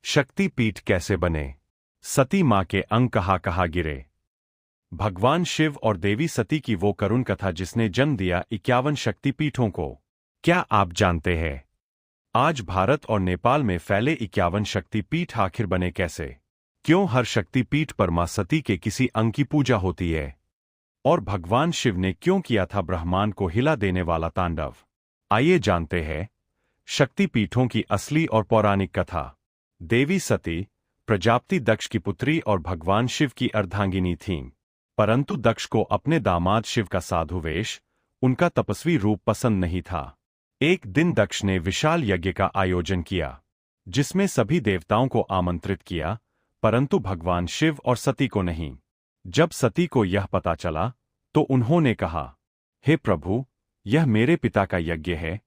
शक्तिपीठ कैसे बने? सती मां के अंग कहाँ गिरे? भगवान शिव और देवी सती की वो करुण कथा जिसने जन्म दिया 51 शक्तिपीठों को। क्या आप जानते हैं आज भारत और नेपाल में फैले 51 शक्तिपीठ आखिर बने कैसे? क्यों हर शक्तिपीठ पर मां सती के किसी अंग की पूजा होती है? और भगवान शिव ने क्यों किया था ब्रह्मांड को हिला देने वाला तांडव? आइए जानते हैं शक्तिपीठों की असली और पौराणिक कथा। देवी सती प्रजापति दक्ष की पुत्री और भगवान शिव की अर्धांगिनी थीं। परंतु दक्ष को अपने दामाद शिव का साधु वेश, उनका तपस्वी रूप पसंद नहीं था। एक दिन दक्ष ने विशाल यज्ञ का आयोजन किया, जिसमें सभी देवताओं को आमंत्रित किया, परंतु भगवान शिव और सती को नहीं। जब सती को यह पता चला, तो उन्होंने कहा, हे प्रभु, यह मेरे पिता का यज्ञ है,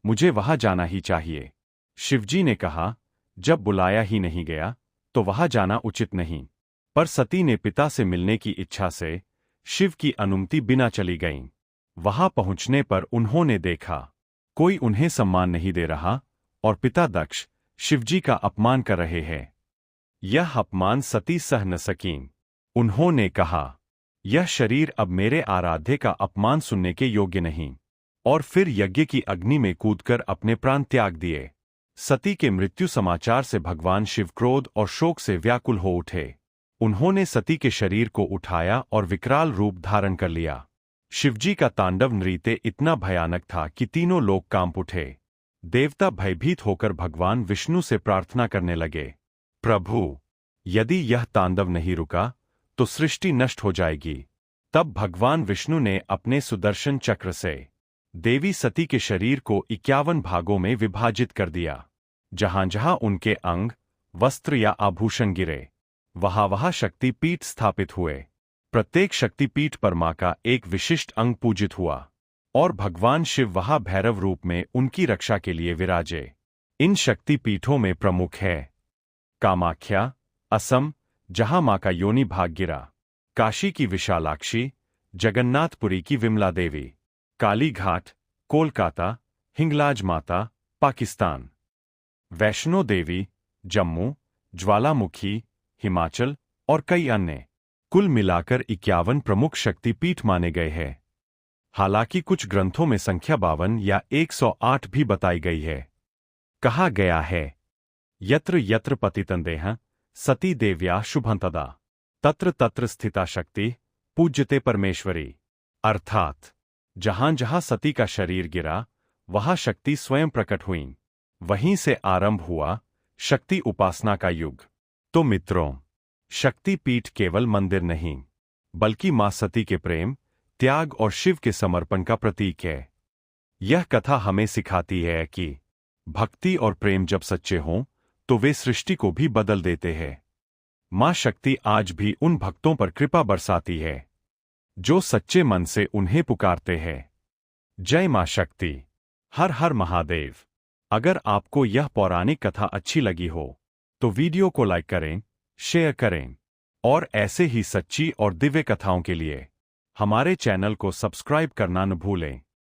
मुझे वहां जाना ही चाहिए। शिवजी ने कहा, जब बुलाया ही नहीं गया, तो वहां जाना उचित नहीं। पर सती ने पिता से मिलने की इच्छा से शिव की अनुमति बिना चली गईं। वहां पहुंचने पर उन्होंने देखा, कोई उन्हें सम्मान नहीं दे रहा और पिता दक्ष शिवजी का अपमान कर रहे हैं। यह अपमान सती सह न सकीं। उन्होंने कहा, यह शरीर अब मेरे आराध्य का अपमान सुनने के योग्य नहीं, और फिर यज्ञ की अग्नि में कूदकर अपने प्राण त्याग दिए। सती के मृत्यु समाचार से भगवान शिव क्रोध और शोक से व्याकुल हो उठे। उन्होंने सती के शरीर को उठाया और विकराल रूप धारण कर लिया। शिवजी का तांडव नृत्य इतना भयानक था कि तीनों लोग कांप उठे। देवता भयभीत होकर भगवान विष्णु से प्रार्थना करने लगे, प्रभु, यदि यह तांडव नहीं रुका तो सृष्टि नष्ट हो जाएगी। तब भगवान विष्णु ने अपने सुदर्शन चक्र से देवी सती के शरीर को 51 भागों में विभाजित कर दिया। जहां जहां उनके अंग, वस्त्र या आभूषण गिरे, वहां वहां शक्तिपीठ स्थापित हुए। प्रत्येक शक्तिपीठ पर मां का एक विशिष्ट अंग पूजित हुआ, और भगवान शिव वहां भैरव रूप में उनकी रक्षा के लिए विराजे। इन शक्तिपीठों में प्रमुख है कामाख्या, असम, जहां मां का योनि भाग गिरा; काशी की विशालाक्षी, जगन्नाथपुरी की विमला देवी; कालीघाट, कोलकाता, हिंगलाज माता, पाकिस्तान; वैष्णो देवी, जम्मू; ज्वालामुखी, हिमाचल, और कई अन्य। कुल मिलाकर 51 प्रमुख शक्तिपीठ माने गए हैं। हालांकि कुछ ग्रंथों में संख्या 52 या 108 भी बताई गई है। कहा गया है, यत्र यत्र पतितन्देह सती देव्या शुभंतदा तत्र तत्र स्थिता शक्ति पूज्यते परमेश्वरी। अर्थात जहां जहां सती का शरीर गिरा, वहां शक्ति स्वयं प्रकट हुईं। वहीं से आरंभ हुआ शक्ति उपासना का युग। तो मित्रों, शक्तिपीठ केवल मंदिर नहीं, बल्कि मां सती के प्रेम, त्याग और शिव के समर्पण का प्रतीक है। यह कथा हमें सिखाती है कि भक्ति और प्रेम जब सच्चे हों, तो वे सृष्टि को भी बदल देते हैं। मां शक्ति आज भी उन भक्तों पर कृपा बरसाती है जो सच्चे मन से उन्हें पुकारते हैं। जय मां शक्ति। हर हर महादेव। अगर आपको यह पौराणिक कथा अच्छी लगी हो, तो वीडियो को लाइक करें, शेयर करें, और ऐसे ही सच्ची और दिव्य कथाओं के लिए हमारे चैनल को सब्सक्राइब करना न भूलें।